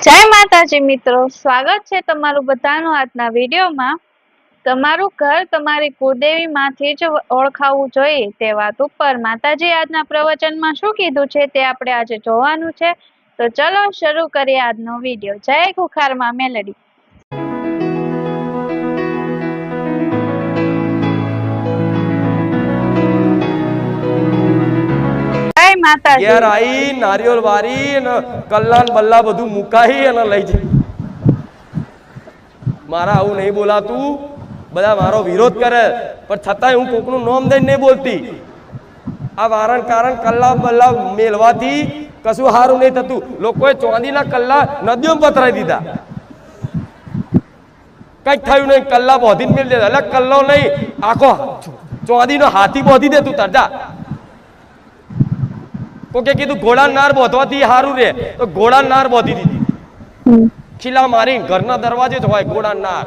જય માતાજી મિત્રો, સ્વાગત છે તમારું બધાનું આજના વિડીયોમાં। તમારું ઘર તમારી કુળદેવી માંથી જ ઓળખાવું જોઈએ તે વાત ઉપર માતાજી આજના પ્રવચનમાં શું કીધું છે તે આપણે આજે જોવાનું છે। તો ચલો શરૂ કરીએ આજનો વિડીયો। જય કુખારમાં મેલડી। ઘેર આવી નારિયેળ વારી અને કલ્લા ને બલ્લા બધું મુકાઈ અને લઈ જાય। મારા આવું નહીં બોલાતું, બધા મારો વિરોધ કરે પણ છતાંય હું કોકનું નામ દઈને નહીં બોલતી। આ વારણ કારણ કલ્લા બલ્લા મેલવાથી કશું સારું નહીં થતું। લોકોએ ચાંદીના કલ્લા નદીઓમાં પથરાઈ દીધા, કઈક થયું નહીં, કલ્લા બોધીને મેળ દે। એટલે કલ્લો નહીં, આખો ચાંદીનો હાથી બોધી દે તું તરજા। કોકે કીધું ઘોડા નાર બોધવાથી સારું રે, તો ઘોડા નાર બોધી દીધી, ખીલા મારી ઘરના દરવાજે જ હોય ઘોડા નાર।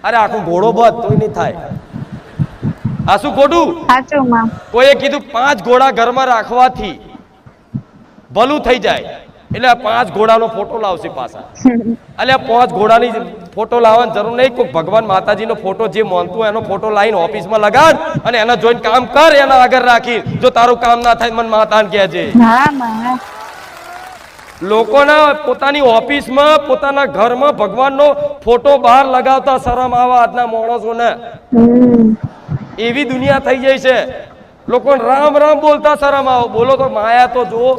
અરે આખો ઘોડો બધ તોય નહીં થાય। આ શું ખોટું? કોઈએ કીધું 5 ઘોડા ઘરમાં રાખવાથી ભલું થઈ જાય, એટલે 5 ઘોડાનો ફોટો લાવશે પાછા। એટલે 5 ઘોડાની ફોટો લાવવાની જરૂર નહીં, કોઈ ભગવાન માતાજીનો ફોટો જે માનતું એનો ફોટો લાવીને ઓફિસમાં લગાડ અને એના જોઈને કામ કર, એના આગળ રાખી। જો તારું કામ ના થાય મને માતાને કહેજે। લોકોના પોતાની ઓફિસમાં પોતાના ઘરમાં ભગવાનનો ફોટો બહાર લગાવતા શરમ આવે આજના માણસોને। એવી દુનિયા થઈ જાય છે, લોકો રામ રામ બોલતા શરમ આવે। બોલો તો માયા તો જુઓ।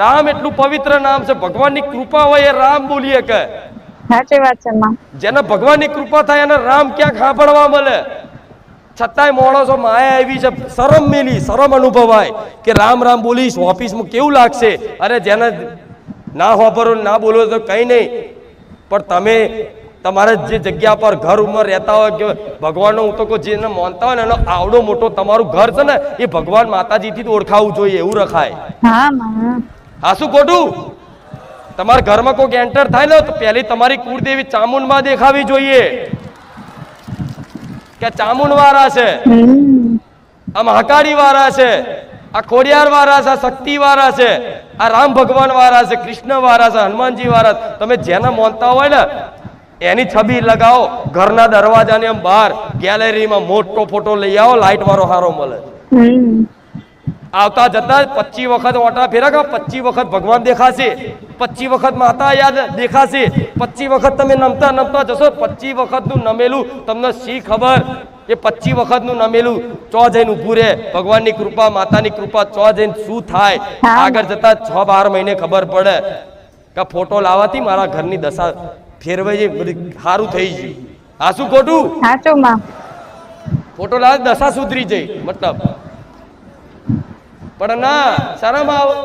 રામ એટલું પવિત્ર નામ છે, ભગવાનની કૃપા હોય એ રામ બોલીએ કે સાચી વાત છે। જેને ભગવાનની કૃપા થાય એને રામ ક્યાં સાંભળવા મળે? છતાંય માણસો માયા એવી છે, શરમ મેલી, શરમ અનુભવાય કે રામ રામ બોલીશ ઓફિસમાં કેવું લાગશે? અરે જેને ના વાપરો ના બોલો તો કઈ નહીં, પણ તમે તમારે જે જગ્યા પર ઘર ઉમર રહેતા હોય કે ભગવાનનો હું તો કોઈ જેને માનતા હોય ને એનો આવડો મોટો તમારું ઘર છે ને એ ભગવાન માતાજીથી જ ઓળખાવું જોઈએ, એવું રખાય। હા શું ખોટું? તમારા ઘરમાં કોઈ એન્ટર થાય ને તો પહેલી તમારી કુળદેવી ચામુંડમાં દેખાવી જોઈએ કે ચામુંડ વાળા છે, આ મહાકાળી વાળા છે, આ ખોડિયાર વાળા છે, આ શક્તિ વાળા છે, આ રામ ભગવાન વાળા છે, કૃષ્ણ વાળા છે, હનુમાનજી વાળા। તમે જેને માનતા હોય ને એની છબી લગાવો, ઘરના દરવાજાની આમ બહાર ગેલેરીમાં મોટો ફોટો લઈ આવો, લાઈટ વાળો હારો મળે। આવતા જતા 25 વખત ઓટા ફેરકો, 25 વખત ભગવાન દેખાશે, 25 વખત માતા યાદ દેખાશે, 25 વખત તમે નમતા નમતા જશો। 25 વખતનું નમેલું તમને શી ખબર? એ 25 વખતનું નમેલું ચો જઈને ઊભું રહે। ભગવાનની કૃપા, માતાની કૃપા ચો જઈને શું થાય આગળ જતા 6-12 મહિને ખબર પડે કે ફોટો લાવવાથી મારા ઘરની દશા ફેરવાઈ જાય, બધી સારું થઈ ગયું। આ શું ખોટું? ફોટો લાવે દશા સુધરી જાય મતલબ, પણ ના, શરમ આવે।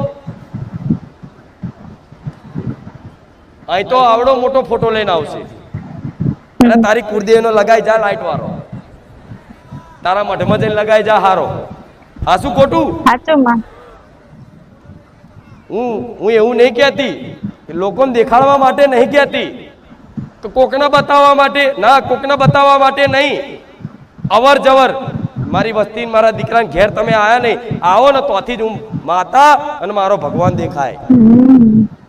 અહીં તો આવડો મોટો ફોટો લઈને આવશે, અને તારી કુળદેવીનો લગાઈ જા લાઈટ વાળો, તારા મઢમાં જઈને લગાઈ જા હારો। આ શું ખોટું? હું એવું નહીં કહેતી, લોકોને દેખાડવા માટે નહીં કહેતી, કોકને બતાવવા માટે ના, કોકને બતાવવા માટે નહીં। અવર જવર મારી વસ્તી મારા દીકરાને ઘેર તમે આયા નહીં, આવો ને તોથી જ હું માતા અને મારો ભગવાન દેખાય।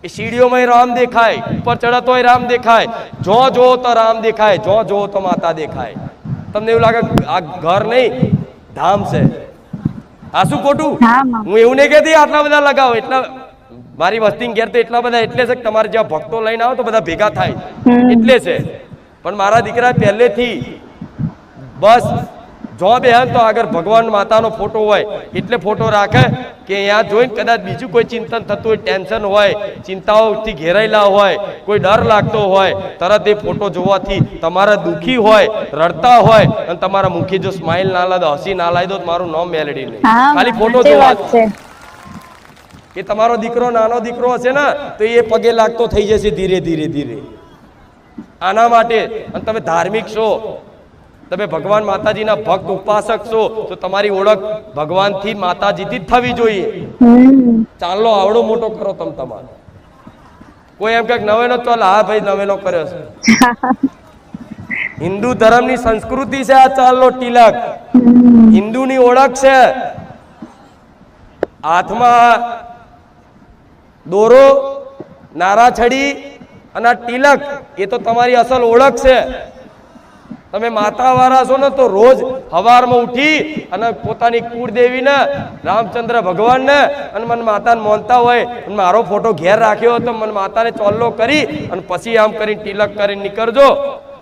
એ સીડીઓમાં રામ દેખાય, ઉપર ચડતોય રામ દેખાય, જો જોવો તો રામ દેખાય, જો જોવો તો માતા દેખાય। તમને એવું લાગે આ ઘર નહીં ધામ છે? આ શું ખોટું? હું એવું નહીં કહેતી આટલા બધા લગાવો, એટલા મારી વસ્તી ઘેર તો એટલા બધા એટલે છે કે તમારે જ્યાં ભક્તો લઈને આવો તો બધા ભેગા થાય એટલે છે। પણ મારા દીકરા પહેલેથી બસ જો બે તો આગળ ભગવાન માતાનો ફોટો હોય એટલે ફોટો રાખે કે અહીંયા જોઈને કદાચ બીજું કોઈ ચિંતન થતું હોય, ટેન્શન હોય, ચિંતાઓથી ઘેરાયેલા હોય, કોઈ ડર લાગતો હોય, તરત એ ફોટો જોવાથી તમારા દુઃખી હોય, રડતા હોય અને તમારા મુખી જો સ્માઇલ ના લાદો, હસી ના લાવી દો, મારું નામ મેલડી નહીં, ખાલી ફોટો જોવા। એ તમારો દીકરો નાનો દીકરો હશે ને તો એ પગે લાગતો થઈ જશે ધીરે ધીરે ધીરે। આના માટે અને તમે ધાર્મિક છો, તમે ભગવાન માતાજીના ભક્ત ઉપાસક છો તો તમારી ઓળખ ભગવાનથી માતાજીથી જ થવી જોઈએ। ચાલો આવડો મોટો કરો તમે તમારો। કોઈ એમ કે નવેનો ચાલ, હા ભાઈ નવેનો કર્યો છે, હિન્દુ ધર્મની સંસ્કૃતિ છે આ ચાલનો તિલક, હિન્દુની ઓળખ છે। હાથમાં દોરો નારાછડી અને આ તિલક એ તો તમારી અસલ ઓળખ છે. તમે માતા વાળા છો ને તો રોજ સવારમાં ઉઠી અને પોતાની કુળદેવીને રામચંદ્ર ભગવાનને અને મને માતાને માનતા હોય અને મારો ફોટો ઘેર રાખ્યો તો મને માતાને ચોલ્લો કરી અને પછી આમ કરીને તિલક કરીને નીકળજો.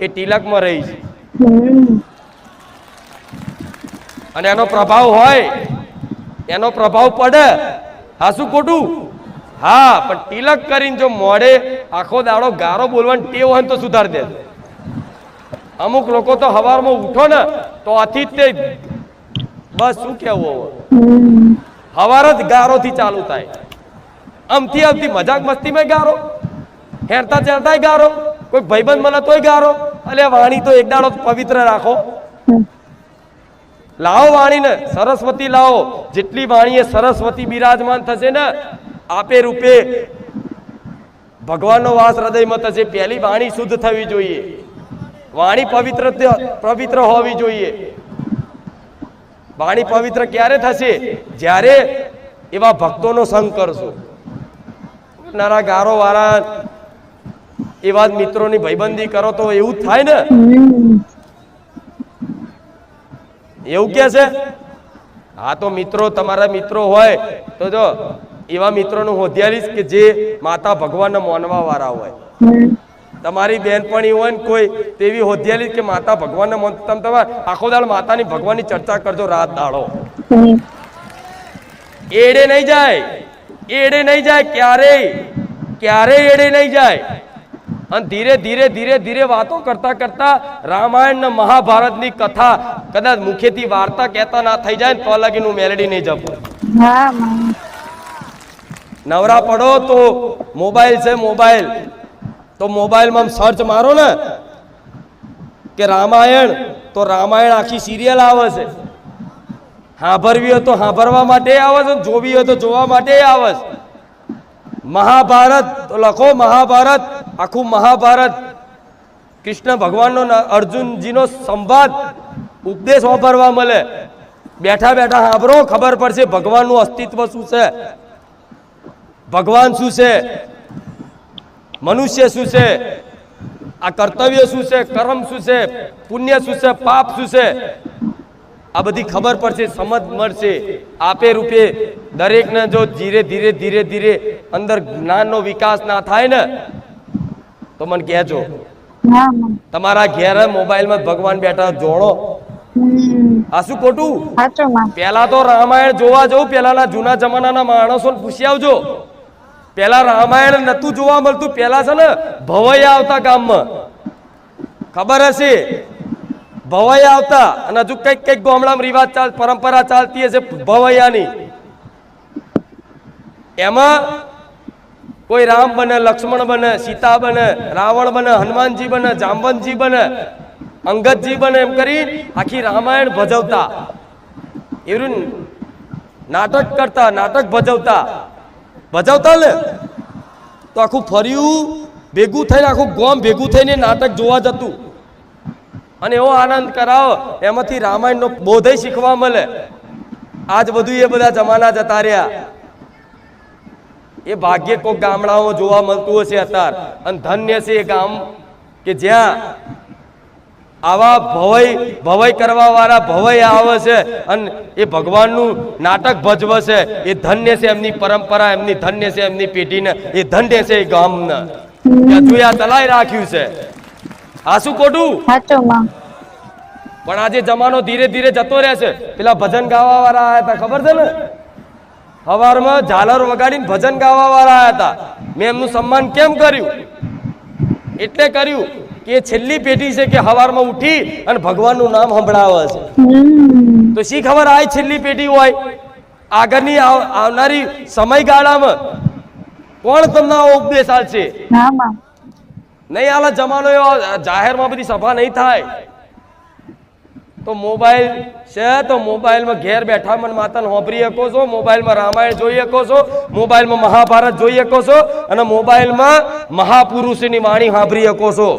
એ તિલકમાં રહીશ અને એનો પ્રભાવ હોય, એનો પ્રભાવ પડે. હા શું ખોટું? હા, પણ તિલક કરીને જો મોડે આખો દાડો ગારો બોલવાની ટેવ હોય તો સુધાર દે. અમુક લોકો તો સવારમાં ઉઠો ને તો આથી જ તે બસ શું કેવું સવાર જ ગારોથી ચાલુ થાય. આમથી આવતી મજાક મસ્તીમાં ગારો, હેરતા ચેરતાય ગારો, કોઈ ભાઈબંધ મળે તોય ગારો. અલે વાણી તો એક દાડો પવિત્ર રાખો. લાવો વાણીને, સરસ્વતી લાવો. જેટલી વાણીએ સરસ્વતી બિરાજમાન થશે ને આપે રૂપે ભગવાનનો વાસ હૃદયમાં થશે. પહેલી વાણી શુદ્ધ થવી જોઈએ, વાણી પવિત્ર હોવી જોઈએ. વાણી પવિત્ર ક્યારે થશે? જ્યારે એવા ભક્તોનો સંગ કરશો. નારા ગારો વાળા એવા મિત્રોની ભાઈબંધી કરો તો એવું થાય ને. એવું કે છે. હા, તો મિત્રો તમારા મિત્રો હોય તો જો એવા મિત્રોનું હોધ્યાલીશ કે જે માતા ભગવાનને માનવા વાળા હોય. તમારી બેનપણી હોય ને કોઈ તેવી હોધ્યાલી કે માતા ભગવાનને માનતા, તમારે આખો દાડો માતાની ભગવાનની ચર્ચા કરજો રાત દાડો. એડે નહીં જાય, એડે નહીં જાય, ક્યારેય એડે નહીં જાય. અને ધીરે ધીરે ધીરે ધીરે વાતો કરતા કરતા રામાયણ ને મહાભારતની કથા કદાચ મુખેથી વાર્તા કહેતા ના થઈ જાય ને તો લગીનું મેલેડી નહીં જપું. નવરા પડો તો મોબાઈલ છે, મોબાઈલ તો મોબાઈલમાં સર્ચ મારો ને કે રામાયણ, તો રામાયણ આખી સિરિયલ આવે છે. સાંભળવી હોય તો સાંભળવા માટે આવે છે, જોવી હોય તો જોવા માટે આવે છે. મહાભારત તો લખો, મહાભારત, આખું મહાભારત કૃષ્ણ ભગવાનનો અર્જુનજીનો સંવાદ ઉપદેશ વાપરવા મળે. બેઠા બેઠા સાંભળો, ખબર પડશે ભગવાનનું અસ્તિત્વ શું છે, ભગવાન શું છે, મનુષ્ય શું છે, આ કર્તવ્ય શું છે, કર્મ શું છે, પુણ્ય શું છે, પાપ શું છે, આ બધી ખબર પડશે, સમજ મળશે. આપે રૂપે દરેકને જો ધીરે ધીરે ધીરે ધીરે અંદર જ્ઞાનનો વિકાસ ના થાય ને તો મને કહેજો. તમારા ઘેર મોબાઈલમાં ભગવાન બેઠા જોડો. આ શું ખોટું? પેલા તો રામાયણ જોવા જવું, પેલાના જૂના જમાનાના માણસોને પૂછી આવજો. પેલા રામાયણ નતું જોવા મળતું. પેલા છે ને ભવૈયા આવતા ગામમાં, ખબર હશે, ભવૈયા આવતા. અને હજુ કઈક કઈક ગામડામાં રિવાજ પરંપરા ચાલતી હશે ભવૈયાની. એમાં કોઈ રામ બને, લક્ષ્મણ બને, સીતા બને, રાવણ બને, હનુમાનજી બને, જાંબવંતજી બને, અંગદજી બને, એમ કરી આખી રામાયણ ભજવતા. એવું નાટક કરતા, નાટક ભજવતા ને તો આખું ફર્યું ભેગું થઈને, આખું ગામ ભેગું થઈને નાટક જોવા જતું. અને એવો આનંદ કરાવો, એમાંથી રામાયણનો બોધય શીખવા મળે. આજ બધું એ બધા જમાના જતા રહ્યા. એ ભાગ્ય કોઈક ગામડાઓ જોવા મળતું હશે અત્યારે. અને ધન્ય છે એ ગામ કે જ્યાં આવા ભવય કરવા વાળા ભવય આવે છે અને એ ભગવાનનું નાટક ભજવે છે. એ ધન્ય છે એમની પરંપરા, એમની ધન્ય છે એમની પેઢીને, એ ધન્ય છે એ ગામને. હજુ આ ચલાવી રાખ્યું છે. આ શું ખોટું? પણ આજે જમાનો ધીરે ધીરે જતો રહે છે. પેલા ભજન ગાવા વાળા આવ્યા હતા, ખબર છે ને? સવારમાં ઝાલર વગાડીને ભજન ગાવા વાળા આવ્યા હતા. મેં એમનું સન્માન કેમ કર્યું? એટલે કર્યું કે છેલ્લી પેઢી છે કે સવારમાં ઉઠી અને ભગવાનનું નામ સંભળાવે છે. તો શી ખબર આ છેલ્લી પેઢી હોય, આગળની આવનારી સમયગાળામાં કોણ તમને આવો ઉપદેશ આપશે? નહીં આલા જમાનો એવો, જાહેરમાં બધી સભા નહીં થાય. તો મોબાઈલ છે, તો મોબાઈલમાં ઘેર બેઠા મન માતાને હોંભરી શકો છો, મોબાઈલમાં રામાયણ જોઈ શકો છો, મોબાઈલમાં મહાભારત જોઈ શકો છો, અને મોબાઈલમાં મહાપુરુષની વાણી સાંભળી શકો છો.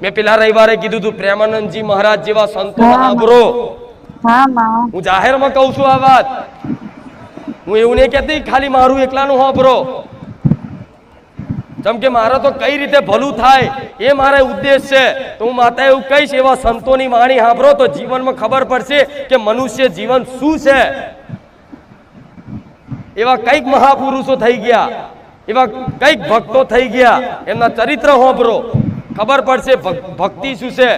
મેં પેલા રવિવારે કીધું હતું, પ્રેમાનંદજી મહારાજ જેવા સંતો સાંભળો. હું જાહેરમાં કહું છું આ વાત. હું એવું નહીં કહેતી ખાલી મારું એકલાનું સાંભળો. જેમ કે મારે તો કઈ રીતે ભલું થાય એ મારો ઉદ્દેશ છે. તો હું માતા એવું કહીશ, એવા સંતોની વાણી સાંભળો તો જીવનમાં ખબર પડશે કે મનુષ્ય જીવન શું છે. એવા કઈક મહાપુરુષો થઈ ગયા, એવા કઈક ભક્તો થઈ ગયા, એમના ચરિત્ર સાંભળો, ખબર પડશે ભક્તિ શું છે,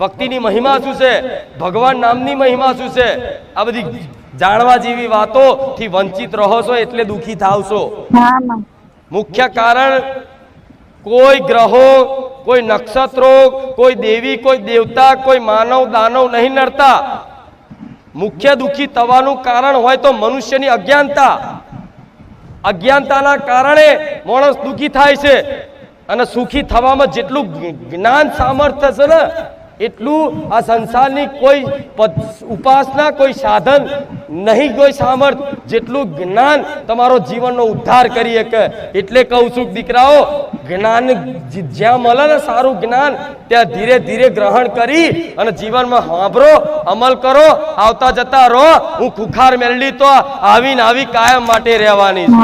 ભક્તિની મહિમા શું છે, ભગવાન નામની મહિમા શું છે. આ બધી જાણવા જેવી વાતો થી વંચિત રહો છો એટલે દુખી થાવશો. મુખ્ય કારણ કોઈ ગ્રહો, કોઈ નક્ષત્રો, કોઈ દેવી, કોઈ દેવતા, કોઈ માનવ દાનવ નહીં નડતા. મુખ્ય દુખી થવાનું કારણ હોય તો મનુષ્યની અજ્ઞાનતા. અજ્ઞાનતાના કારણે માણસ દુખી થાય છે. અને સુખી થવામાં જેટલું જ્ઞાન સામર્થ્ય છે ને, એટલું આ સંસારની કોઈ ઉપાસના, કોઈ સાધન નહીં, કોઈ સામર્થ જેટલું જ્ઞાન તમારો જીવનનો ઉદ્ધાર કરી શકે. એટલે કહું છું દીકરાઓ, જ્ઞાન જ્યાં મળે ને સારું જ્ઞાન, ત્યાં ધીરે ધીરે ગ્રહણ કરી અને જીવનમાં સાંભળો, અમલ કરો, આવતા જતા રહો. હું ખુખાર મેળવી તો આવીને આવી કાયમ માટે રહેવાની છે.